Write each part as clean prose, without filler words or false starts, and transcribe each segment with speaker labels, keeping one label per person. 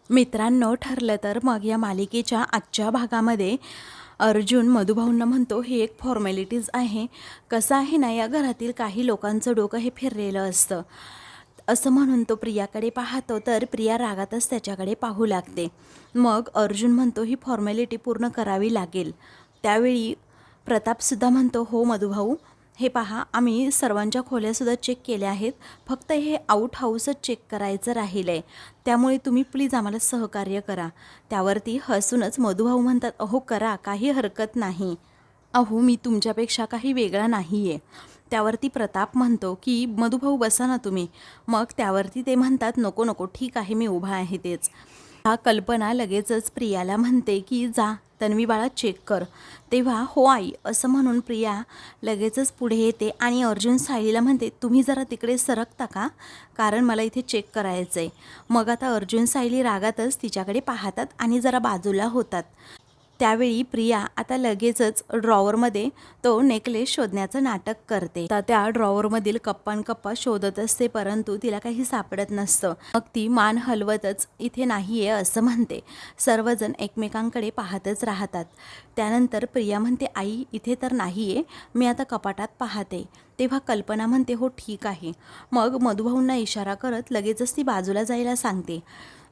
Speaker 1: मित्रांनो, ठरलं तर मग या मालिकेच्या आजच्या भागामध्ये अर्जुन मधुभाऊंना म्हणतो, ही एक फॉर्मॅलिटीज आहे. कसं आहे ना, या घरातील काही लोकांचं डोकं हे फिरलेलं असतं. असं म्हणून तो प्रियाकडे पाहतो, तर प्रिया रागातच त्याच्याकडे पाहू लागते. मग अर्जुन म्हणतो, ही फॉर्मॅलिटी पूर्ण करावी लागेल. त्यावेळी प्रतापसुद्धा म्हणतो, हो मधुभाऊ, हे पहा, आम्ही सर्वांच्या खोल्यासुद्धा चेक केल्या आहेत. फक्त हे आउट हाऊसच चेक करायचं राहिलं आहे. त्यामुळे तुम्ही प्लीज आम्हाला सहकार्य करा. त्यावरती हसूनच मधुभाऊ म्हणतात, अहो करा, काही हरकत नाही. अहो मी तुमच्यापेक्षा काही वेगळा नाही आहे. त्यावरती प्रताप म्हणतो की मधुभाऊ बसा ना तुम्ही. मग त्यावरती ते म्हणतात, नको नको, ठीक आहे, मी उभा आहे तेच. हा कल्पना लगेचच प्रियाला म्हणते की जा तन्वी बाळा चेक कर. तेव्हा हो आई असं म्हणून प्रिया लगेचच पुढे येते आणि अर्जुन सायलीला म्हणते, तुम्ही जरा तिकडे सरकता का, कारण मला इथे चेक करायचं आहे. मग आता अर्जुन सायली रागातच तिच्याकडे पाहतात आणि जरा बाजूला होतात. त्यावेळी प्रिया आता लगेचच ड्रॉवरमध्ये तो नेकलेस शोधण्याचं नाटक करते. तर त्या ड्रॉवरमधील कप्पांकप्पा शोधत असते, परंतु तिला काही सापडत नसतं. मग ती मान हलवतच इथे नाही आहे असं म्हणते. सर्वजण एकमेकांकडे पाहतच राहतात. त्यानंतर प्रिया म्हणते, आई इथे तर नाही आहे, मी आता कपाटात पाहते. तेव्हा कल्पना म्हणते, हो ठीक आहे. मग मधुभाऊंना इशारा करत लगेचच ती बाजूला जायला सांगते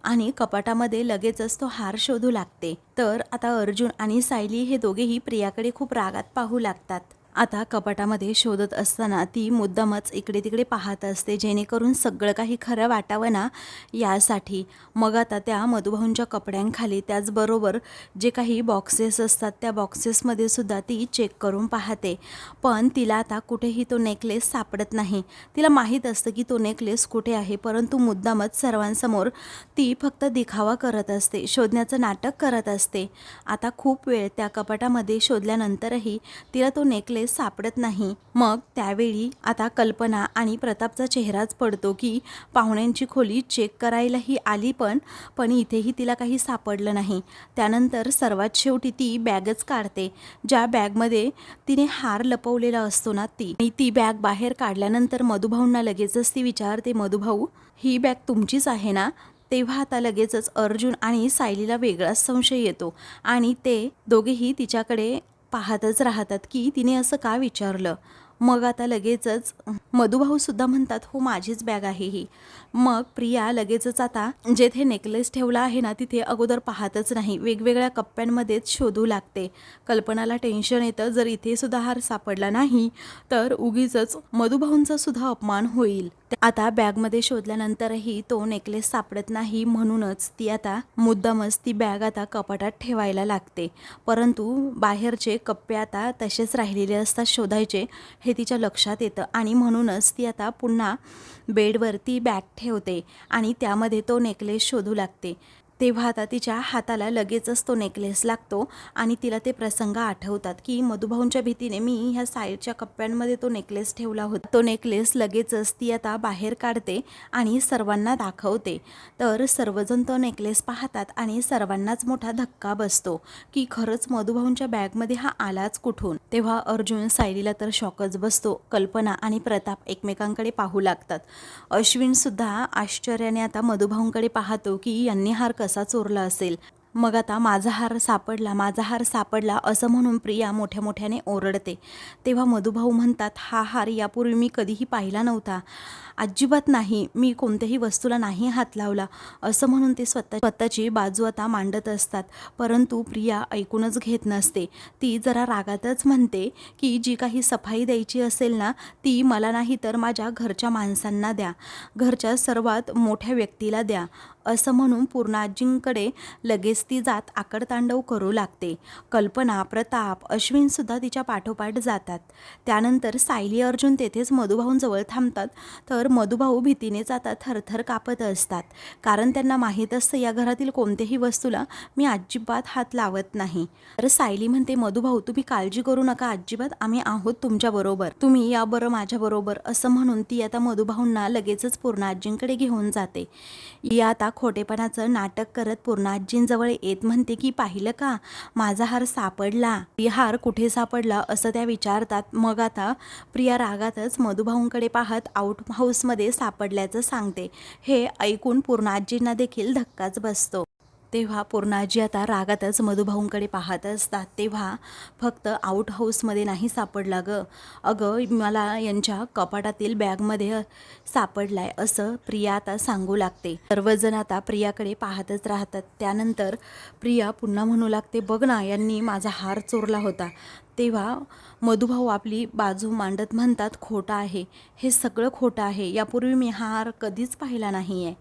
Speaker 1: आणि कपाटामध्ये लगेचच तो हार शोधू लागते. तर आता अर्जुन आणि सायली हे दोघेही प्रियाकडे खूप रागात पाहू लागतात. आता कपाटामध्ये शोधत असताना ती मुद्दामच इकडे तिकडे पाहत असते, जेणेकरून सगळं काही खरं वाटावं ना यासाठी. मग आता त्या मधुभाऊंच्या कपड्यांखाली, त्याचबरोबर जे काही बॉक्सेस असतात त्या बॉक्सेसमध्ये सुद्धा ती चेक करून पाहते. पण तिला आता कुठेही तो नेकलेस सापडत नाही. तिला माहीत असतं की तो नेकलेस कुठे आहे, परंतु मुद्दामच सर्वांसमोर ती फक्त दिखावा करत असते, शोधण्याचं नाटक करत असते. आता खूप वेळ त्या कपाटामध्ये शोधल्यानंतरही तिला तो नेकलेस सापडत नाही. मग त्यावेळी आता कल्पना आणि प्रतापचा चेहराच पडतो की पाहुण्यांची खोली चेक करायलाही आली, पण इथेही तिला काही सापडलं नाही. त्यानंतर सर्वात शेवटी ती बॅगच काढते, ज्या बॅगमध्ये तिने हार लपवलेला असतो ना ती बॅग बाहेर काढल्यानंतर मधुभाऊंना लगेचच ती विचारते, मधुभाऊ ही बॅग तुमचीच आहे ना. तेव्हा आता लगेचच अर्जुन आणि सायलीला वेगळाच संशय येतो आणि ते दोघेही तिच्याकडे पाहतच राहतात की तिने असं का विचारलं. मग आता लगेचच मधुभाऊसुद्धा म्हणतात, हो माझीच बॅग आहे ही. मग प्रिया लगेचच आता जेथे नेकलेस ठेवला आहे ना तिथे अगोदर पाहतच नाही, वेगवेगळ्या कप्प्यांमध्येच शोधू लागते. कल्पनाला टेन्शन येतं, जर इथे सुद्धा हार सापडला नाही तर उगीचच मधुभाऊंचा सुद्धा अपमान होईल. आता बॅगमध्ये शोधल्यानंतरही तो नेकलेस सापडत नाही, म्हणूनच ती आता मुद्दामच ती बॅग आता कपाटात ठेवायला लागते. परंतु बाहेरचे कप्पे आता तसेच राहिलेले असतात शोधायचे, हे तिच्या लक्षात येतं आणि म्हणूनच ती आता पुन्हा बेडवर ती बॅग ठेवते आणि त्यामध्ये तो नेकलेस शोधू लागते. तेव्हा आता तिच्या हाताला लगेचच तो नेकलेस लागतो आणि तिला ते प्रसंग आठवतात की मधुभाऊंच्या भीतीने मी ह्या साईडच्या कप्प्यांमध्ये तो नेकलेस ठेवला होता. तो नेकलेस लगेचच ती आता बाहेर काढते आणि सर्वांना दाखवते. तर सर्वजण तो नेकलेस पाहतात आणि सर्वांनाच मोठा धक्का बसतो की खरंच मधुभाऊंच्या बॅगमध्ये हा आलाच कुठून. तेव्हा अर्जुन सायलीला तर शॉकच बसतो. कल्पना आणि प्रताप एकमेकांकडे पाहू लागतात. अश्विनसुद्धा आश्चर्याने आता मधुभाऊंकडे पाहतो की यांनी हार कसा चोरला असेल. मग आता माझा हार सापडला, माझा हार सापडला असं म्हणून प्रिया मोठ्या मोठ्याने ओरडते. तेव्हा मधुभाऊ म्हणतात, हा हार यापूर्वी मी कधीही पाहिला नव्हता, अजिबात नाही, मी कोणत्याही वस्तूला नाही हात लावला असं म्हणून ते स्वतःची बाजू आता मांडत असतात. परंतु प्रिया ऐकूनच घेत नसते. ती जरा रागातच म्हणते की जी काही सफाई द्यायची असेल ना ती मला नाही तर माझ्या घरच्या माणसांना द्या, घरच्या सर्वात मोठ्या व्यक्तीला द्या असं म्हणून पूर्णाजींकडे लगेच ती जात आकडतांडव करू लागते. कल्पना, प्रताप, अश्विनसुद्धा तिच्या पाठोपाठ जातात. त्यानंतर सायली अर्जुन तेथेच मधुभाऊंजवळ थांबतात. तर मधुभाऊ भीतीनेच आता थरथर कापत असतात, कारण त्यांना माहीत असतं या घरातील कोणत्याही वस्तूला मी अजिबात हात लावत नाही. तर सायली म्हणते, मधुभाऊ तुम्ही काळजी करू नका, अजिबात आम्ही आहोत तुमच्याबरोबर, तुम्ही या बरं माझ्याबरोबर असं म्हणून ती आता मधुभाऊंना लगेचच पूर्णाजींकडे घेऊन जाते. या आता खोटेपणाचं नाटक करत पूर्णाजींजवळ येत म्हणते की पाहिलं का, माझा हार सापडला. हार कुठे सापडला असं त्या विचारतात. मग आता प्रिया रागातच मधुभाऊंकडे पाहत आउट हाऊसमध्ये सापडल्याचं सांगते. हे ऐकून पूर्णाजींना देखील धक्काच बसतो. तेव्हा पूर्णाजी आता रागातच मधुभाऊंकडे पाहत असतात. तेव्हा फक्त आउट हाऊसमध्ये नाही सापडला ग, अगं मला यांच्या कपाटातील बॅगमध्ये सापडलाय असं प्रिया आता सांगू लागते. सर्वजण आता प्रियाकडे पाहतच राहतात. त्यानंतर प्रिया पुन्हा म्हणू लागते, बघ ना यांनी माझा हार चोरला होता. तेव्हा मधुभाऊ आपली बाजू मांडत म्हणतात, खोटं आहे, हे सगळं खोटं आहे, यापूर्वी मी हार कधीच पाहिला नाही आहे.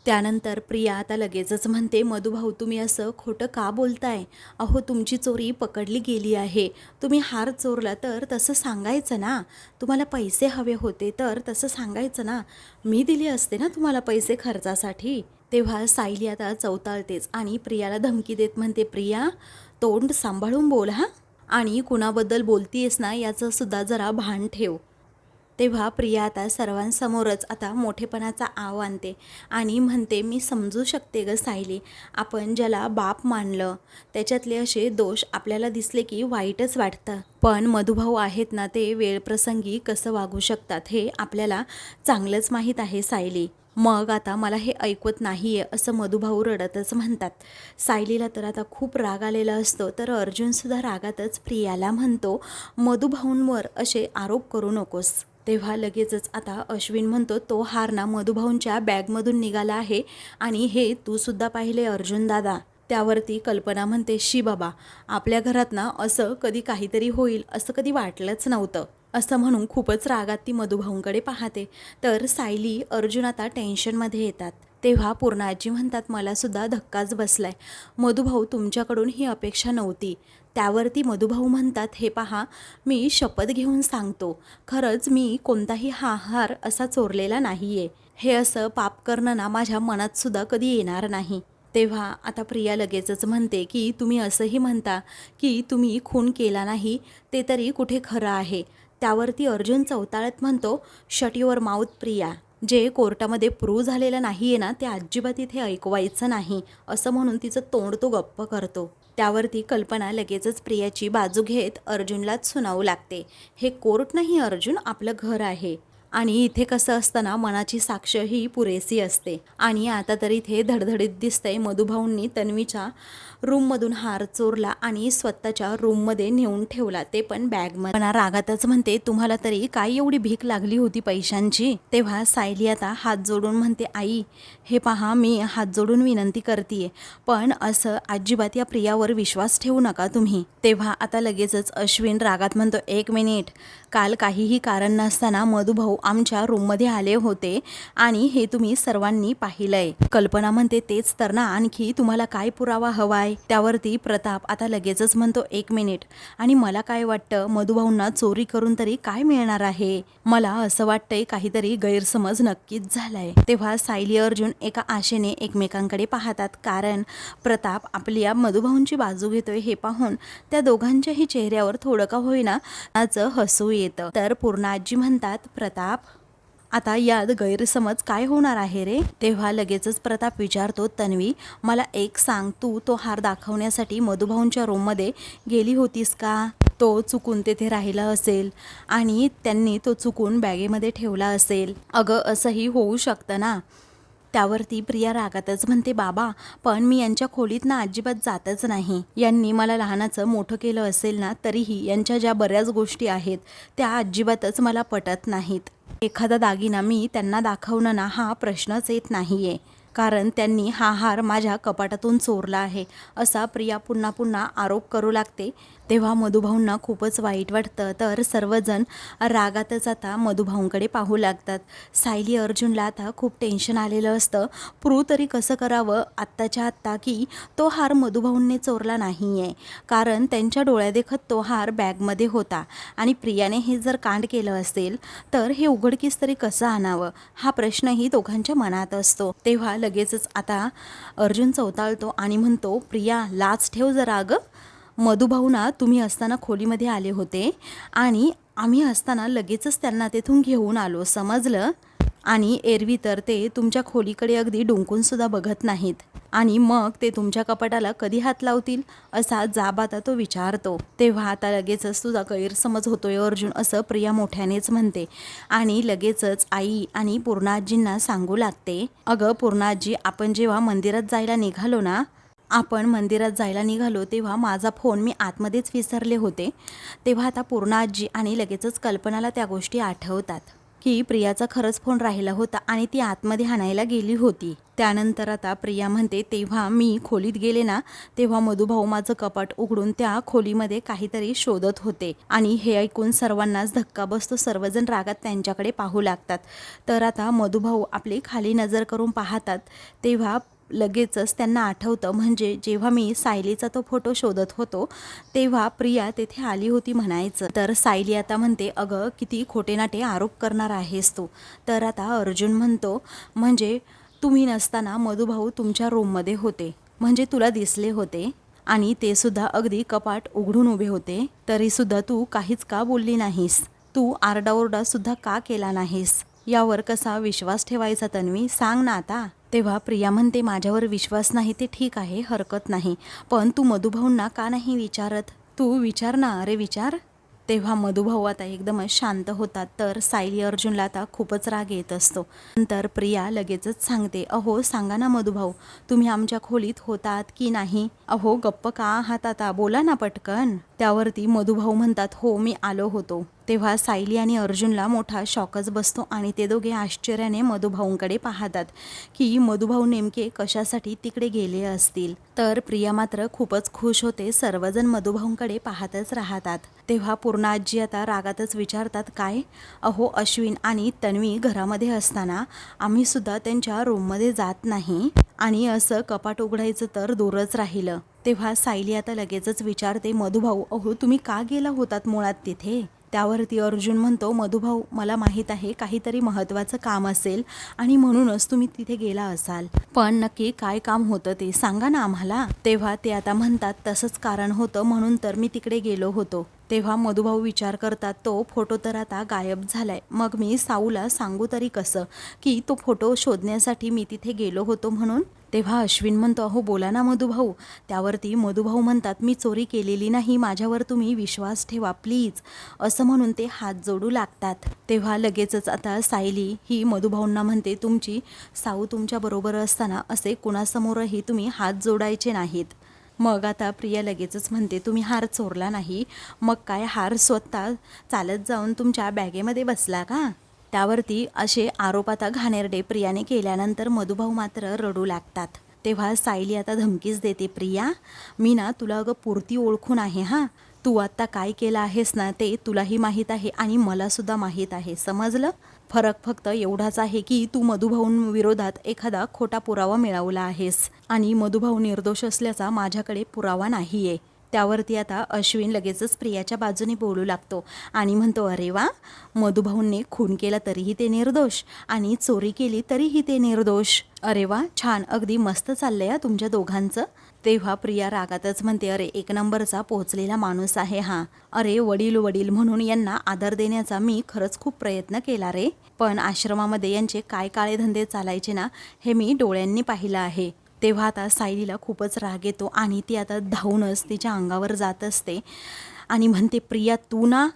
Speaker 1: त्यानंतर प्रिया आता लगेचच म्हणते, मधुभाऊ तुम्ही असं खोटं का बोलताय? अहो तुमची चोरी पकडली गेली आहे. तुम्ही हार चोरला तर तसं सांगायचं ना. तुम्हाला पैसे हवे होते तर तसं सांगायचं ना. मी दिले असते ना तुम्हाला पैसे खर्चासाठी. तेव्हा सायली आता चवताळतेच आणि प्रियाला धमकी देत म्हणते, प्रिया तोंड सांभाळून बोल हा, आणि कुणाबद्दल बोलतीयस ना याचं सुद्धा जरा भान ठेव. तेव्हा प्रिया आता सर्वांसमोरच आता मोठेपणाचा आव आणते आणि म्हणते, मी समजू शकते ग सायली, आपण ज्याला बाप मानलं त्याच्यातले असे दोष आपल्याला दिसले की वाईटच वाटतं. पण मधुभाऊ आहेत ना, ते वेळप्रसंगी कसं वागू शकतात हे आपल्याला चांगलंच माहीत आहे सायली. मग आता मला हे ऐकवत नाही आहे असं मधुभाऊ रडतच म्हणतात. सायलीला तर आता खूप राग आलेला असतो. तर अर्जुनसुद्धा रागातच प्रियाला म्हणतो, मधुभाऊंवर असे आरोप करू नकोस. तेव्हा लगेचच आता अश्विन म्हणतो, तो हार ना मधुभाऊंच्या बॅगमधून निघाला आहे आणि हे तू सुद्धा पाहिले अर्जुन दादा. त्यावरती कल्पना म्हणते, शी बाबा, आपल्या घरात ना असं कधी काहीतरी होईल असं कधी वाटलंच नव्हतं. असं म्हणून खूपच रागात ती मधुभाऊंकडे पाहते. तर सायली अर्जुन आता टेन्शनमध्ये येतात. तेव्हा पूर्णाजी म्हणतात, मला सुद्धा धक्काच बसलाय. मधुभाऊ तुमच्याकडून ही अपेक्षा नव्हती. त्यावरती मधुभाऊ म्हणतात, हे पहा, मी शपथ घेऊन सांगतो, खरंच मी कोणताही हार असा चोरलेला नाही आहे. हे असं पाप करणं ना माझ्या मनात सुद्धा कधी येणार नाही. तेव्हा आता प्रिया लगेचच म्हणते की तुम्ही असंही म्हणता की तुम्ही खून केला नाही, ते तरी कुठे खरं आहे. त्यावरती अर्जुन चवताळत म्हणतो, शट युअर माउथ प्रिया, जे कोर्टामध्ये प्रूव्ह झालेलं नाही आहे ना ते अजिबात इथे ऐकवायचं नाही असं म्हणून तिचं तोंड तो गप्प करतो. त्यावरती कल्पना लगेचच प्रियाची बाजू घेत अर्जुनलाच सुनावू लागते, हे कोर्ट नाही अर्जुन, आपलं घर आहे आणि इथे कसं असतं ना, मनाची साक्ष ही पुरेसी असते. आणि आता तर इथे धडधडीत दिसतंय, मधुभाऊंनी तन्वीच्या रूममधून हार चोरला आणि स्वतःच्या रूममध्ये नेऊन ठेवला, ते पण बॅगमध्ये. पण रागातच म्हणते, तुम्हाला तरी काय एवढी भीक लागली होती पैशांची? तेव्हा सायली आता हात जोडून म्हणते, आई हे पहा, मी हात जोडून विनंती करते, पण असं अजिबात या प्रियावर विश्वास ठेवू नका तुम्ही. तेव्हा आता लगेचच अश्विन रागात म्हणतो, एक मिनिट, काल काहीही कारण नसताना मधुभाऊ आमच्या रूममध्ये आले होते आणि हे तुम्ही सर्वांनी पाहिलंय. कल्पना म्हणते, तेच तर ना, आणखी तुम्हाला काय पुरावा हवाय? त्यावरती प्रताप आता लगेचच म्हणतो, एक मिनिट, आणि मला काय वाटतं, मधुभाऊंना चोरी करून तरी काय मिळणार आहे? मला असं वाटतंय काहीतरी गैरसमज नक्कीच झालाय. तेव्हा सायली अर्जुन एका आशेने एकमेकांकडे पाहतात, कारण प्रताप आपल्या मधुभाऊंची बाजू घेतोय हे पाहून त्या दोघांच्याही चेहऱ्यावर थोडं का होईना हसू येतं. तर पूर्णाजी म्हणतात, प्रताप आता यात गैरसमज काय होणार आहे रे? तेव्हा लगेचच प्रताप विचारतो, तन्वी मला एक सांग, तू तो हार दाखवण्यासाठी मधुभाऊंच्या रूममध्ये गेली होतीस का? तो चुकून तेथे राहिला असेल आणि त्यांनी तो चुकून बॅगेमध्ये ठेवला असेल. अगं असंही होऊ शकतं ना. त्यावरती प्रिया रागातच म्हणते, बाबा पण मी यांच्या खोलीत ना अजिबात जातच नाही. यांनी मला लहानाचं मोठं केलं असेल ना, तरीही यांच्या ज्या बऱ्याच गोष्टी आहेत त्या अजिबातच मला पटत नाहीत. एखादा दागिना मी त्यांना दाखवणं ना हा प्रश्नच येत नाहीये, कारण त्यांनी हा हार माझ्या कपाटातून चोरला आहे असा प्रिया पुन्हा पुन्हा आरोप करू लागते. तेव्हा मधुभाऊंना खूपच वाईट वाटतं. तर सर्वजण रागातच आता मधुभाऊंकडे पाहू लागतात. सायली अर्जुनला आता खूप टेन्शन आलेलं असतं. प्रूव्ह तरी कसं करावं आत्ताच्या आत्ता की तो हार मधुभाऊंनी चोरला नाही आहे, कारण त्यांच्या डोळ्यादेखत तो हार बॅगमध्ये होता आणि प्रियाने हे जर कांड केलं असेल तर हे उघडकीस तरी कसं आणावं हा प्रश्नही दोघांच्या मनात असतो. तेव्हा लगेचच आता अर्जुन चवताळतो आणि म्हणतो, प्रिया लाच ठेव जरा अगं. मधुभाऊ ना तुम्ही असताना खोलीमध्ये आले होते आणि आम्ही असताना लगेचच त्यांना तेथून घेऊन आलो, समजलं? आणि एरवी तर ते तुमच्या खोलीकडे अगदी डुंकूनसुद्धा बघत नाहीत आणि मग ते तुमच्या कपाटाला कधी हात लावतील असा जाब आता तो विचारतो. तेव्हा आता लगेचच तुझा गैरसमज होतोय अर्जुन असं प्रिया मोठ्यानेच म्हणते आणि लगेचच आई आणि पूर्णाजींना सांगू लागते, अगं पूर्णाजी, आपण जेव्हा मंदिरात जायला निघालो तेव्हा माझा फोन मी आतमध्येच विसरले होते. तेव्हा आता पूर्णाजी आणि लगेचच कल्पनाला त्या गोष्टी आठवतात की प्रियाचा खरंच फोन राहिला होता आणि ती आतमध्ये आणायला गेली होती. त्यानंतर आता प्रिया म्हणते, तेव्हा मी खोलीत गेले ना तेव्हा मधुभाऊ माझं कपाट उघडून त्या खोलीमध्ये काहीतरी शोधत होते आणि हे ऐकून सर्वांनाच धक्का बसतो. सर्वजण रागात त्यांच्याकडे पाहू लागतात. तर आता मधुभाऊ आपली खाली नजर करून पाहतात तेव्हा लगेचच त्यांना आठवतं, म्हणजे जेव्हा मी सायलीचा तो फोटो शोधत होतो तेव्हा प्रिया तेथे आली होती म्हणायचं. तर सायली आता म्हणते, अगं किती खोटेनाटे आरोप करणार आहेस तू. तर आता अर्जुन म्हणतो, म्हणजे तुम्ही नसताना मधुभाऊ तुमच्या रूममध्ये होते, म्हणजे तुला दिसले होते आणि ते सुद्धा अगदी कपाट उघडून उभे होते, तरीसुद्धा तू काहीच का बोलली नाहीस? तू आरडाओरडा सुद्धा का केला नाहीस? यावर कसा विश्वास ठेवायचा तन्वी, सांग ना आता. तेव्हा प्रिया म्हणते, माझ्यावर विश्वास नाही ते ठीक आहे, हरकत नाही, पण तू मधुभाऊंना का नाही विचारत? तू विचार ना, अरे विचार. तेव्हा मधुभाऊ आता एकदमच शांत होतात. तर सायली अर्जुनला आता खूपच राग येत असतो. नंतर प्रिया लगेचच सांगते, अहो सांगा ना मधुभाऊ, तुम्ही आमच्या खोलीत होतात की नाही? अहो गप्प का आहात आता, बोला ना पटकन. त्यावरती मधुभाऊ म्हणतात, हो मी आलो होतो. तेव्हा सायली आणि अर्जुनला मोठा शॉकच बसतो आणि ते दोघे आश्चर्याने मधुभाऊंकडे पाहतात की मधुभाऊ नेमके कशासाठी तिकडे गेले असतील. तर प्रिया मात्र खूपच खुश होते. सर्वजण मधुभाऊंकडे पाहतच राहतात. तेव्हा पूर्णाजी आता रागातच विचारतात, काय? अहो अश्विन आणि तन्वी घरामध्ये असताना आम्ही सुद्धा त्यांच्या रूममध्ये जात नाही आणि असं कपाट उघडायचं तर दूरच राहिलं. तेव्हा सायली आता लगेचच विचारते, मधुभाऊ अहो तुम्ही का गेला होतात मुळात तिथे? त्यावरती अर्जुन म्हणतो, मधुभाऊ मला माहीत आहे काहीतरी महत्त्वाचं काम असेल आणि म्हणूनच तुम्ही तिथे गेला असाल, पण नक्की काय काम होतं ते सांगा ना आम्हाला. तेव्हा ते आता म्हणतात, तसंच कारण होतं म्हणून तर मी तिकडे गेलो होतो. तेव्हा मधुभाऊ विचार करतात, तो फोटो तर आता गायब झालाय, मग मी साऊला सांगू तरी कसं की तो फोटो शोधण्यासाठी मी तिथे गेलो होतो म्हणून? तेव्हा अश्विन म्हणतो, अहो बोला ना मधुभाऊ. त्यावरती मधुभाऊ म्हणतात, मी चोरी केलेली नाही, माझ्यावर तुम्ही विश्वास ठेवा प्लीज, असं म्हणून ते हात जोडू लागतात. तेव्हा लगेचच आता सायली ही मधुभाऊंना म्हणते, तुमची साऊ तुमच्या बरोबर असताना असे कुणासमोरही तुम्ही हात जोडायचे नाहीत. मग आता प्रिया लगेचच म्हणते, तुम्ही हार चोरला नाही, मग काय हार स्वतः चालत जाऊन तुमच्या बॅगेमध्ये बसला का? त्यावरती असे आरोप आता घाणेरडे प्रियाने केल्यानंतर मधुभाऊ मात्र रडू लागतात. तेव्हा सायली आता धमकीच देते, प्रिया मी ना तुला अगं पुरती ओळखून आहे हां, तू आत्ता काय केलं आहेस ना ते तुलाही माहीत आहे आणि मलासुद्धा माहीत आहे, समजलं? फरक फक्त एवढाच आहे की तू मधुभाऊंविरोधात एखादा खोटा पुरावा मिळवला आहेस आणि मधुभाऊ निर्दोष असल्याचा माझ्याकडे पुरावा नाही आहे. त्यावरती आता अश्विन लगेचच प्रियाच्या बाजूने बोलू लागतो आणि म्हणतो, अरे वा, मधुभाऊंनी खून केला तरीही ते निर्दोष आणि चोरी केली तरीही ते निर्दोष. अरे वा, छान, अगदी मस्त चाललंय तुमच्या दोघांचं. तेव्हा प्रिया रागातच म्हणते, अरे एक नंबरचा पोहोचलेला माणूस आहे हा. अरे वडील वडील म्हणून यांना आदर देण्याचा मी खरंच खूप प्रयत्न केला रे, पण आश्रमामध्ये यांचे काय काळे धंदे चालायचे ना हे मी डोळ्यांनी पाहिलं आहे. तेव्हा आता सायलीला खूपच राग येतो आणि ती आता धावूनच तिच्या अंगावर जात असते आणि म्हणते, प्रिया तू ना.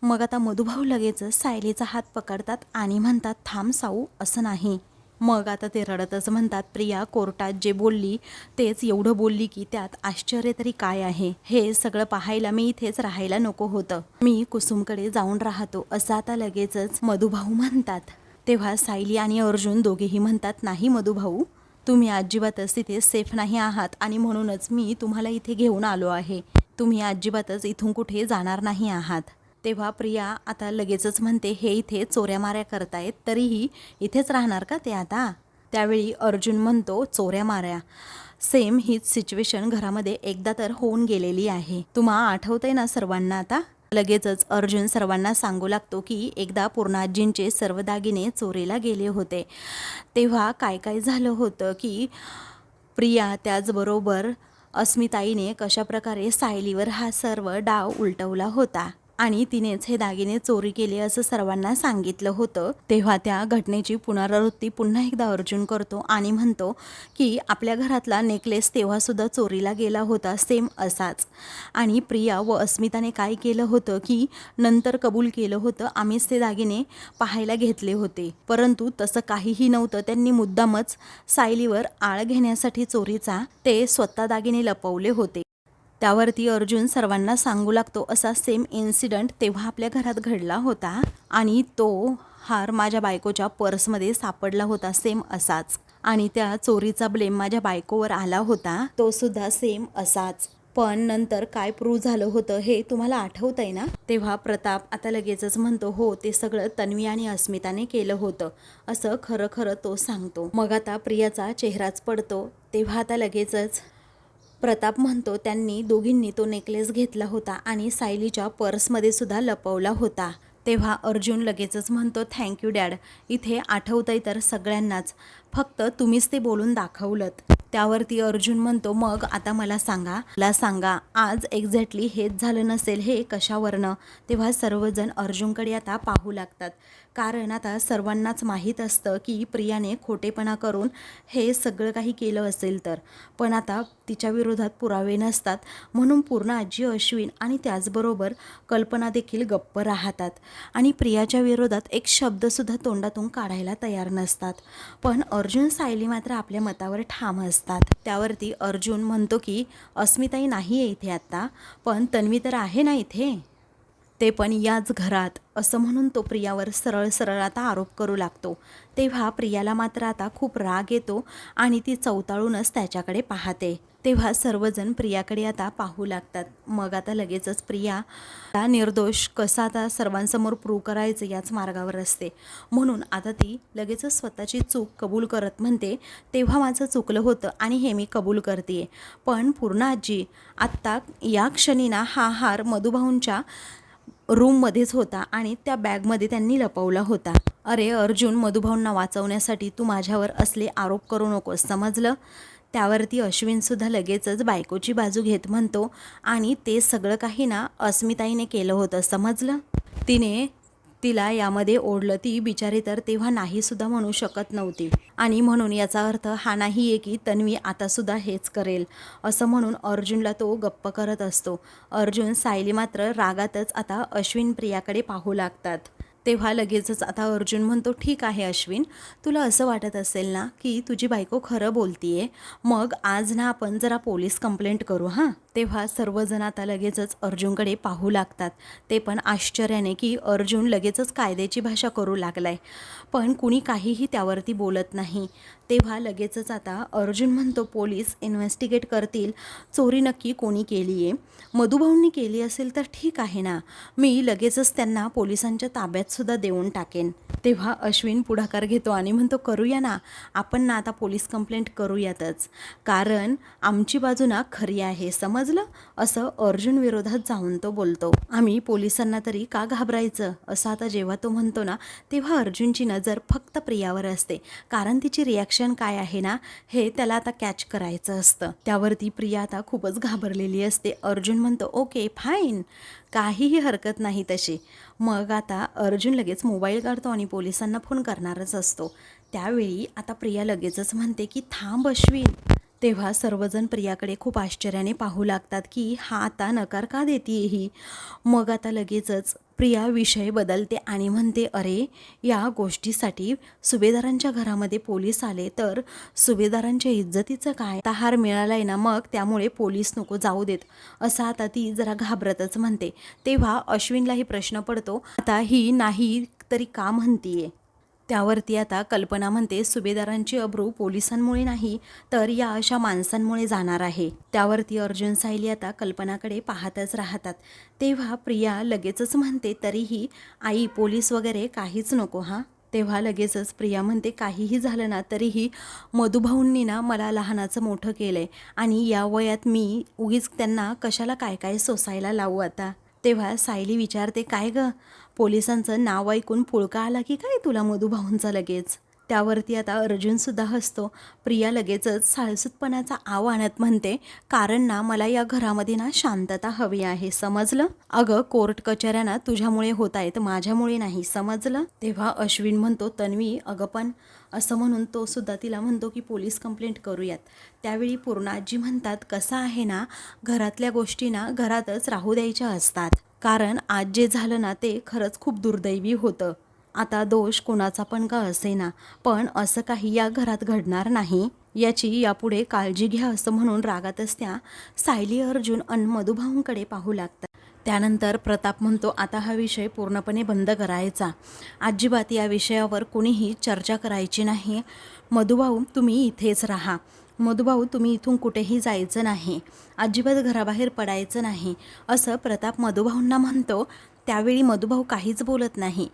Speaker 1: मग आता मधुभाऊ लगेचच सायलीचा हात पकडतात आणि म्हणतात, थांब साऊ, असं नाही. मग आता ते रडतच म्हणतात, प्रिया कोर्टात जे बोलली तेच एवढं बोलली की त्यात आश्चर्य तरी काय आहे? हे सगळं पाहायला मी इथेच राहायला नको होतं, मी कुसुमकडे जाऊन राहतो, असं आता लगेचच मधुभाऊ म्हणतात. तेव्हा सायली आणि अर्जुन दोघेही म्हणतात, नाही मधुभाऊ, तुम्ही अजिबातच तिथे सेफ नाही आहात आणि म्हणूनच मी तुम्हाला इथे घेऊन आलो आहे. तुम्ही अजिबातच इथून कुठे जाणार नाही आहात. तेव्हा प्रिया आता लगेचच म्हणते, हे इथे चोऱ्या माऱ्या करतायत तरीही इथेच राहणार का ते आता? त्यावेळी अर्जुन म्हणतो, चोऱ्या माऱ्या, सेम हीच सिच्युएशन घरामध्ये एकदा तर होऊन गेलेली आहे, तुम्हाला आठवतंय ना सर्वांना? आता लगेचच अर्जुन सर्वांना सांगू लागतो की एकदा पूर्णाजींचे सर्व दागिने चोरीला गेले होते. तेव्हा काय काय झालं होतं की प्रिया त्याचबरोबर अस्मिताईने कशाप्रकारे सायलीवर हा सर्व डाव उलटवला होता. आणि तिनेच हे दागिने चोरी केले असं सर्वांना सांगितलं होतं। तेव्हा त्या घटनेची पुनरावृत्ती पुन्हा एकदा अर्जुन करतो आणि म्हणतो की आपल्या घरातला नेकलेस तेव्हासुद्धा चोरीला गेला होता, सेम असाच। आणि प्रिया व अस्मिताने काय केलं होतं की नंतर कबूल केलं होतं, आम्हीच ते दागिने पाहायला घेतले होते, परंतु तसं काहीही नव्हतं। त्यांनी मुद्दामच सायलीवर आळ घेण्यासाठी चोरीचा ते स्वतः दागिने लपवले होते। त्यावरती अर्जुन सर्वांना सांगू लागतो, असा सेम इन्सिडंट तेव्हा आपल्या घरात घडला होता आणि तो हार माझ्या बायकोच्या पर्समध्ये सापडला होता, सेम असाच। आणि त्या चोरीचा ब्लेम माझ्या बायकोवर आला होता, तो सुद्धा सेम असाच। पण नंतर काय प्रूव्ह झालं होतं हे तुम्हाला आठवतंय ना? तेव्हा प्रताप आता लगेचच म्हणतो, हो ते सगळं तन्वी आणि अस्मिताने केलं होतं असं खरं खरं तो सांगतो। मग आता प्रियाचा चेहराच पडतो। तेव्हा आता लगेचच प्रताप म्हणतो, त्यांनी दोघींनी तो नेकलेस घेतला होता आणि सायलीच्या पर्समध्ये सुद्धा लपवला होता। तेव्हा अर्जुन लगेचच म्हणतो, थँक्यू डॅड, इथे आठवतंय तर सगळ्यांनाच, फक्त तुम्हीच ते बोलून दाखवलंत। त्यावरती अर्जुन म्हणतो, मग आता मला सांगा आज एक्झॅक्टली हेच झालं नसेल हे कशावरनं? तेव्हा सर्वजण अर्जुनकडे आता पाहू लागतात, कारण आता सर्वांनाच माहीत असतं की प्रियाने खोटेपणा करून हे सगळं काही केलं असेल तर, पण आता तिच्या विरोधात पुरावे नसतात म्हणून पूर्ण आजी अश्विन आणि त्याचबरोबर कल्पना देखील गप्प राहतात आणि प्रियाच्या विरोधात एक शब्दसुद्धा तोंडातून काढायला तयार नसतात। पण अर्जुन सायली मात्र आपल्या मतावर ठाम असतात। त्यावरती अर्जुन म्हणतो की अस्मिताई नाही आहे इथे आत्ता, पण तन्वी तर आहे ना इथे, ते पण याच घरात, असं म्हणून तो प्रियावर सरळ सरळ आता आरोप करू लागतो। तेव्हा प्रियाला मात्र आता खूप राग येतो आणि ती चवताळूनच त्याच्याकडे पाहते। तेव्हा सर्वजण प्रियाकडे आता पाहू लागतात। मग आता लगेचच प्रिया निर्दोष कसा आता सर्वांसमोर प्रूव्ह करायचं याच मार्गावर असते, म्हणून आता ती लगेचच स्वतःची चूक कबूल करत म्हणते, तेव्हा माझं चुकलं होतं आणि हे मी कबूल करते, पण पूर्ण आजी आत्ता या क्षणी ना हा हार मधुभाऊंच्या रूममध्येच होता आणि त्या बॅगमध्ये त्यांनी लपवला होता। अरे अर्जुन, मधुभाऊंना वाचवण्यासाठी तू माझ्यावर असले आरोप करू नकोस, समजलं? त्यावरती अश्विनसुद्धा लगेचच बायकोची बाजू घेत म्हणतो, आणि ते सगळं काही ना अस्मिताईने केलं होतं, समजलं? तिला यामध्ये ओढलं, ती बिचारी तर तेव्हा नाही सुद्धा म्हणू शकत नव्हती, आणि म्हणून याचा अर्थ हा नाही आहे की तन्वी आता सुद्धा हेच करेल, असं म्हणून अर्जुनला तो गप्प करत असतो। अर्जुन सायली मात्र रागातच आता अश्विन प्रियाकडे पाहू लागतात। तेव्हा लगेचच आता अर्जुन म्हणतो, ठीक आहे अश्विन, तुला असं वाटत असेल ना की तुझी बायको खरं बोलतीये, मग आज ना आपण जरा पोलीस कंप्लेंट करू हां। तेव्हा सर्वजण आता लगेचच अर्जुनकडे पाहू लागतात, ते पण आश्चर्याने की अर्जुन लगेचच कायद्याची भाषा करू लागलाय, पण कुणी काहीही त्यावरती बोलत नाही। तेव्हा लगेचच आता अर्जुन म्हणतो, पोलीस इन्व्हेस्टिगेट करतील, चोरी नक्की कोणी केली आहे, मधुभाऊंनी केली असेल तर ठीक आहे ना, मी लगेचच त्यांना पोलिसांच्या ताब्यात सुद्धा देऊन टाकेन। तेव्हा अश्विन पुढाकार घेतो आणि म्हणतो, करूया ना आपण ना आता पोलीस कंप्लेंट करूयातच, कारण आमची बाजू ना खरी आहे, समजलं? असं अर्जुन विरोधात जाऊन तो बोलतो। आम्ही पोलिसांना तरी का घाबरायचं, असं आता जेव्हा तो म्हणतो ना, तेव्हा अर्जुनची नजर फक्त प्रियावर असते, कारण तिची रिॲक्शन काय आहे ना हे त्याला आता कॅच करायचं असतं। त्यावरती प्रिया आता खूपच घाबरलेली असते। अर्जुन म्हणतो, ओके फाईन, काहीही हरकत नाही तशी। मग आता अर्जुन लगेच मोबाईल काढतो आणि पोलिसांना फोन करणारच असतो। त्यावेळी आता प्रिया लगेचच म्हणते की थांब अश्विन। तेव्हा सर्वजण प्रियाकडे खूप आश्चर्याने पाहू लागतात की हा आता नकार का देतीये ही। मग आता लगेचच प्रिया विषय बदलते आणि म्हणते, अरे या गोष्टीसाठी सुभेदारांच्या घरामध्ये पोलीस आले तर सुभेदारांच्या इज्जतीचं काय, आता हार मिळालाय ना, मग त्यामुळे पोलीस नको जाऊ देत, असं आता ती जरा घाबरतच म्हणते। तेव्हा अश्विनलाही प्रश्न पडतो, आता ही नाही तरी का म्हणतीये? त्यावरती आता कल्पना म्हणते, सुभेदारांची अब्रू पोलिसांमुळे नाही तर या अशा माणसांमुळे जाणार आहे। त्यावरती अर्जुन सायली आता कल्पनाकडे पाहतच राहतात। तेव्हा प्रिया लगेचच म्हणते, तरीही आई पोलीस वगैरे काहीच नको हां। तेव्हा लगेचच प्रिया म्हणते, काहीही झालं ना तरीही मधुभाऊंनी ना मला लहानाचं मोठं केलंय, आणि या वयात मी उगीच त्यांना कशाला काय काय सोसायला लावू आता। तेव्हा सायली विचारते, काय गं, पोलिसांचं नाव ऐकून पुळका आला की काय तुला मधुभाऊंचा लगेच? त्यावरती आता अर्जुनसुद्धा हसतो. प्रिया लगेचच साळसूतपणाचा आव आणत म्हणते, कारण ना मला या घरामध्ये ना शांतता हवी आहे, समजलं? अगं कोर्ट कचऱ्या तुझ्यामुळे होत आहेत, माझ्यामुळे नाही, समजलं? तेव्हा अश्विन म्हणतो, तन्वी अगं पण असं म्हणून तो सुद्धा तिला म्हणतो की पोलीस कंप्लेंट करूयात. त्यावेळी पूर्णाजी म्हणतात, कसं आहे ना, घरातल्या गोष्टी ना घरातच राहू द्यायच्या असतात, कारण आज जे झालं ना ते खरंच खूप दुर्दैवी होतं. आता दोष कोणाचा पण का असेना, पण असं काही या घरात घडणार नाही याची यापुढे काळजी घ्या, असं म्हणून रागातच त्या सायली, अर्जुन आणि मधुभाऊंकडे पाहू लागतात. त्यानंतर प्रताप म्हणतो, आता हा विषय पूर्णपणे बंद करायचा, अजिबात या विषयावर कोणीही चर्चा करायची नाही. मधुभाऊ तुम्ही इथेच राहा, मधुभाऊ तुम्ही इथून कुठेही जायचं नाही, अजिबात घराबाहेर पडायचं नाही, असं प्रताप मधुभाऊंना म्हणतो. त्यावेळी मधुभाऊ काहीच बोलत नाही.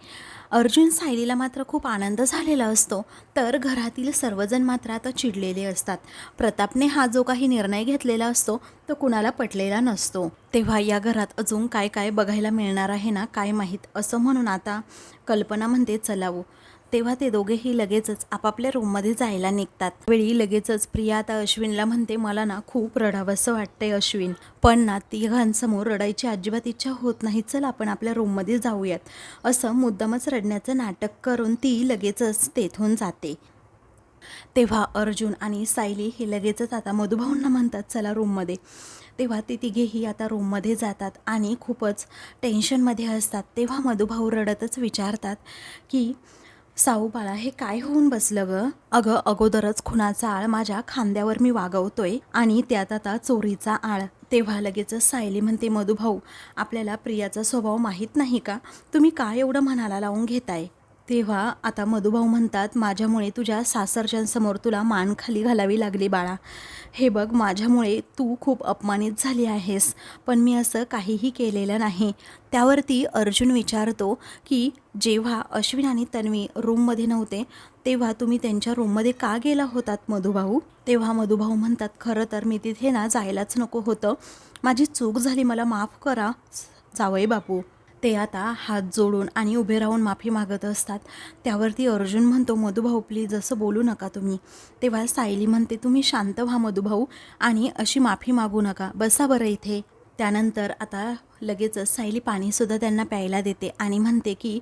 Speaker 1: अर्जुन सायलीला मात्र खूप आनंद झालेला असतो, तर घरातील सर्वजण मात्र आता चिडलेले असतात. प्रतापने हा जो काही निर्णय घेतलेला असतो तो कुणाला पटलेला नसतो. तेव्हा या घरात अजून काय काय बघायला मिळणार आहे ना काय माहीत, असं म्हणून आता कल्पना म्हणते चलावू. तेव्हा ते दोघेही लगेचच आपापल्या रूममध्ये जायला निघतात. वेळी लगेचच प्रिया आता अश्विनला म्हणते, मला ना खूप रडावंसं वाटतंय अश्विन, पण ना तिघांसमोर रडायची अजिबात इच्छा होत नाही, चल आपण आपल्या रूममध्ये जाऊयात, असं मुद्दामच रडण्याचं नाटक करून ती लगेचच तेथून जाते. तेव्हा अर्जुन आणि सायली हे लगेचच आता मधुभाऊंना म्हणतात, चला रूममध्ये. तेव्हा ते तिघेही आता रूममध्ये जातात आणि खूपच टेन्शनमध्ये असतात. तेव्हा मधुभाऊ रडतच विचारतात की साऊ बाळा, हे काय होऊन बसलं ग? अगं अगोदरच खुनाचा आळ माझ्या खांद्यावर मी वागवतोय आणि त्यात आता चोरीचा आळ. तेव्हा लगेचच सायली म्हणते, मधुभाऊ आपल्याला प्रियाचा स्वभाव माहीत नाही का, तुम्ही काय एवढं मनाला लावून घेताय? तेव्हा आता मधुभाऊ म्हणतात, माझ्यामुळे तुझ्या सासरच्यांसमोर तुला मान खाली घालावी लागली बाळा, हे बघ माझ्यामुळे तू खूप अपमानित झाली आहेस, पण मी असं काहीही केलेलं नाही. त्यावरती अर्जुन विचारतो की जेव्हा अश्विन आणि तन्वी रूममध्ये नव्हते तेव्हा तुम्ही त्यांच्या रूममध्ये का गेला होतात मधुभाऊ? तेव्हा मधुभाऊ म्हणतात, खरं तर मी तिथे ना जायलाच नको होतं, माझी चूक झाली, मला माफ करा जावई बापू. ते आता हात जोडून आणि उभे राहून माफी मागत असतात. त्यावरती अर्जुन म्हणतो, मधुभाऊ प्लीज असं बोलू नका तुम्ही. तेव्हा सायली म्हणते, तुम्ही शांत व्हा मधुभाऊ आणि अशी माफी मागू नका, बसा बरं इथे. त्यानंतर आता लगेचच सायली पाणीसुद्धा त्यांना प्यायला देते आणि म्हणते की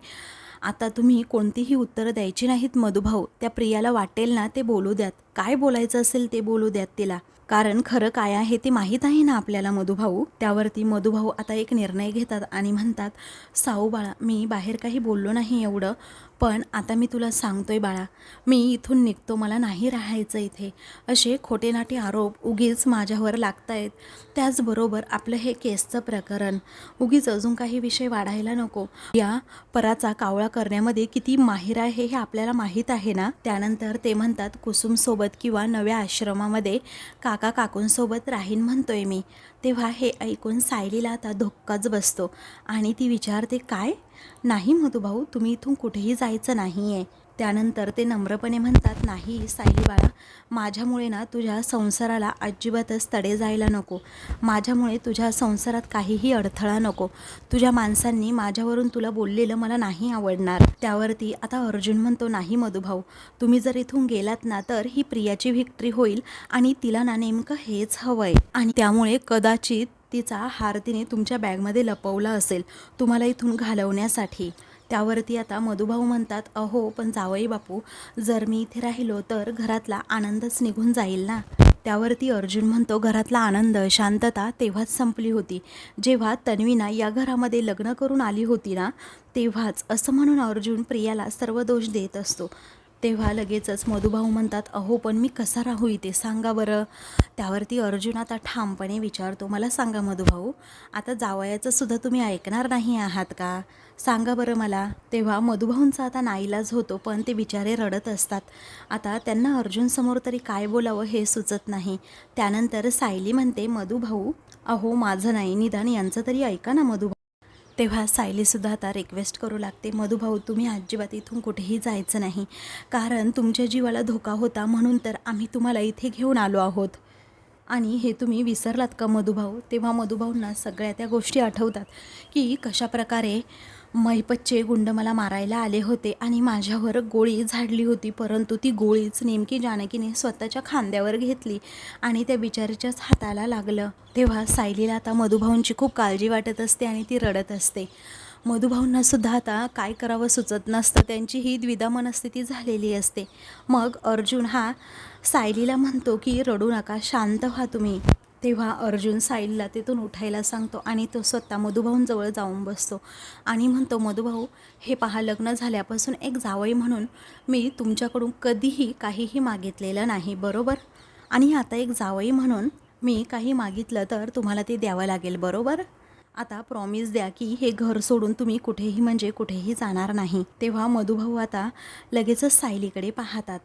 Speaker 1: आता तुम्ही कोणतीही उत्तरं द्यायची नाहीत मधुभाऊ, त्या प्रियाला वाटेल ना ते बोलू द्यात, काय बोलायचं असेल ते बोलू द्यात तिला, कारण खरं काय आहे ते माहीत आहे ना आपल्याला मधुभाऊ. त्यावरती मधुभाऊ आता एक निर्णय घेतात आणि म्हणतात, साऊ बाळा मी बाहेर काही बोललो नाही एवढं, पण आता मी तुला सांगतोय बाळा, मी इथून निघतो, मला नाही राहायचं इथे. असे खोटेनाटे आरोप उगीच माझ्यावर लागत आहेत, त्याचबरोबर आपलं हे केसचं प्रकरण उगीच अजून काही विषय वाढायला नको. या पराचा कावळा करण्यामध्ये किती माहिर आहे हे आपल्याला माहीत आहे ना. त्यानंतर ते म्हणतात, कुसुमसोबत किंवा नव्या आश्रमामध्ये काका काकूंसोबत राहीन म्हणतोय मी. तेव्हा हे ऐकून सायलीला आता धक्काच बसतो आणि ती विचारते, काय? नाही मधुभाऊ तुम्ही इथून कुठेही जायचं नाही आहे. त्यानंतर ते नम्रपणे म्हणतात, नाही सायली बाळा, माझ्यामुळे ना तुझ्या संसाराला अजिबातच तडे जायला नको, माझ्यामुळे तुझ्या संसारात काहीही अडथळा नको, तुझ्या माणसांनी माझ्यावरून तुला बोललेलं मला नाही आवडणार. त्यावरती आता अर्जुन म्हणतो, नाही मधुभाऊ तुम्ही जर इथून गेलात ना तर ही प्रियाची व्हिक्ट्री होईल आणि तिला ना नेमकं हेच हवंय आणि त्यामुळे कदाचित तिचा हार तिने तुमच्या बॅगमध्ये लपवला असेल तुम्हाला इथून घालवण्यासाठी. त्यावरती आता मधुभाऊ म्हणतात, अहो पण जावई बापू, जर मी इथे राहिलो तर घरातला आनंदच निघून जाईल ना. त्यावरती अर्जुन म्हणतो, घरातला आनंद शांतता तेव्हाच संपली होती जेव्हा तन्वीना या घरामध्ये लग्न करून आली होती ना, तेव्हाच, असं म्हणून अर्जुन प्रियाला सर्व दोष देत असतो. तेव्हा लगेचच मधुभाऊ म्हणतात, अहो पण मी कसा राहू इथे सांगा बरं. त्यावरती अर्जुन आता ठामपणे विचारतो, मला सांगा मधुभाऊ, आता जावयाचं सुद्धा तुम्ही ऐकणार नाही आहात का, सांगा बरं मला. तेव्हा मधुभाऊंचा आता नाईलाज होतो, पण ते बिचारे रडत असतात. आता त्यांना अर्जुनसमोर तरी काय बोलावं हे सुचत नाही. त्यानंतर सायली म्हणते, मधुभाऊ अहो माझं नाही, निदान यांचं तरी ऐका ना मधुभाऊ. तेव्हा सायलीसुद्धा आता रिक्वेस्ट करू लागते, मधुभाऊ तुम्ही अजिबात इथून कुठेही जायचं नाही, कारण तुमच्या जीवाला धोका होता म्हणून तर आम्ही तुम्हाला इथे घेऊन आलो आहोत आणि हे तुम्ही विसरलात का मधुभाऊ. तेव्हा मधुभाऊंना सगळ्या त्या गोष्टी आठवतात की कशाप्रकारे महिपतचे गुंड मला मारायला आले होते आणि माझ्यावर गोळी झाडली होती, परंतु ती गोळीच नेमकी जानकीने स्वतःच्या खांद्यावर घेतली आणि त्या बिचारीच्याच हाताला लागलं. तेव्हा सायलीला आता मधुभाऊंची खूप काळजी वाटत असते आणि ती रडत असते. मधुभाऊंना सुद्धा आता काय करावं सुचत नसतं, त्यांची ही द्विधा मनस्थिती झालेली असते. मग अर्जुन हा सायलीला म्हणतो की रडू नका, शांत व्हा तुम्ही. तेव्हा अर्जुन सायलीला तिथून उठायला सांगतो आणि तो स्वतः मधुभाऊंजवळ जाऊन बसतो आणि म्हणतो, मधुभाऊ हे पहा, लग्न झाल्यापासून एक जावई म्हणून मी तुमच्याकडून कधीही काहीही मागितलेलं नाही, बरोबर? आणि आता एक जावई म्हणून मी काही मागितलं तर तुम्हाला ते द्यावं लागेल, बरोबर? आता प्रॉमिस द्या की हे घर सोडून तुम्ही कुठेही म्हणजे कुठेही जाणार नाही. तेव्हा मधुभाऊ आता लगेचच सायलीकडे पाहतात.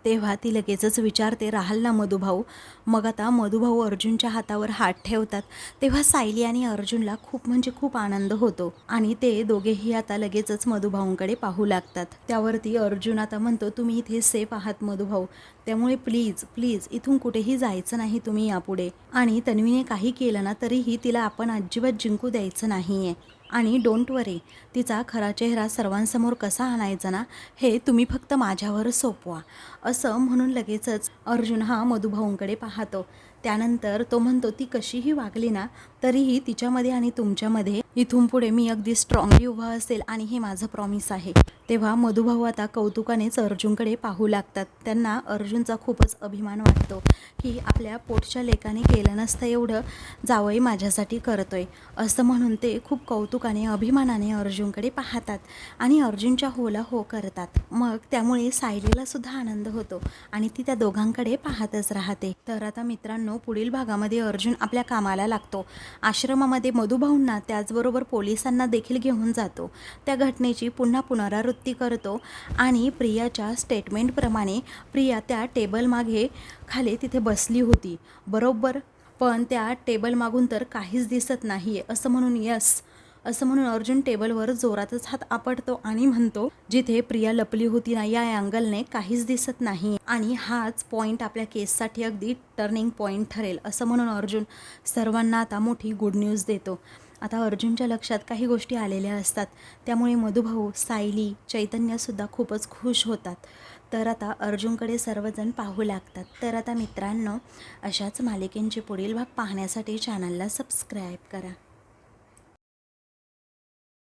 Speaker 1: तेव्हा ती लगेचच विचारते, राहाल ना मधुभाऊ? मग आता मधुभाऊ अर्जुनच्या हातावर हात ठेवतात. तेव्हा सायली आणि अर्जुनला खूप म्हणजे खूप आनंद होतो आणि ते दोघेही आता लगेचच मधुभाऊंकडे पाहू लागतात. त्यावरती अर्जुन आता म्हणतो, तुम्ही इथे सेफ आहात मधुभाऊ, त्यामुळे प्लीज प्लीज इथून कुठेही जायचं नाही तुम्ही यापुढे. आणि तन्वीने काही केलं ना तरीही तिला आपण अजिबात जिंकू द्यायचं नाही आहे. आणि डोंट वरी, तिचा खरा चेहरा सर्वांसमोर कसा आणायचा ना, हे तुम्ही फक्त माझ्यावर सोपवा. असं म्हणून लगेचच अर्जुन हा मधुभाऊंकडे पाहतो. त्यानंतर तो म्हणतो, ती कशीही वागली ना तरीही तिच्यामध्ये आणि तुमच्यामध्ये इथून पुढे मी अगदी स्ट्रॉंगली उभा असेल आणि हे माझं प्रॉमिस आहे. तेव्हा मधुभाऊ आता कौतुकानेच अर्जुनकडे पाहू लागतात. त्यांना अर्जुनचा खूपच अभिमान वाटतो की आपल्या पोटच्या लेकाने केलं नसतं एवढं जावई माझ्यासाठी करतोय, असं म्हणून ते खूप कौतुकाने अभिमानाने अर्जुनकडे पाहतात आणि अर्जुनच्या होला हो करतात. मग त्यामुळे सायलीला सुद्धा आनंद होतो आणि ती त्या दोघांकडे पाहतच राहते. तर आता मित्रांनो, पुढील भागामध्ये अर्जुन आपल्या कामाला लागतो. आश्रमामध्ये मधुभाऊंना त्याचबरोबर पोलिसांना देखील घेऊन जातो. त्या घटनेची पुन्हा पुनरावृत्ती करतो आणि प्रियाच्या स्टेटमेंटप्रमाणे प्रिया त्या टेबल मागे खाली तिथे बसली होती, बरोबर? पण त्या टेबल मागून तर काहीच दिसत नाही आहे, असं म्हणून असं म्हणून अर्जुन टेबलवर जोरातच हात आपटतो आणि म्हणतो, जिथे प्रिया लपली होती ना, या अँगलने काहीच दिसत नाही आणि हाच पॉईंट आपल्या केससाठी अगदी टर्निंग पॉईंट ठरेल, असं म्हणून अर्जुन सर्वांना आता मोठी गुड न्यूज देतो. आता अर्जुनच्या लक्षात काही गोष्टी आलेल्या असतात, त्यामुळे मधुभाऊ, सायली, चैतन्यसुद्धा खूपच खुश होतात. तर आता अर्जुनकडे सर्वजण पाहू लागतात. तर आता मित्रांनो, अशाच मालिकेंचे पुढील भाग पाहण्यासाठी चॅनलला सबस्क्राईब करा.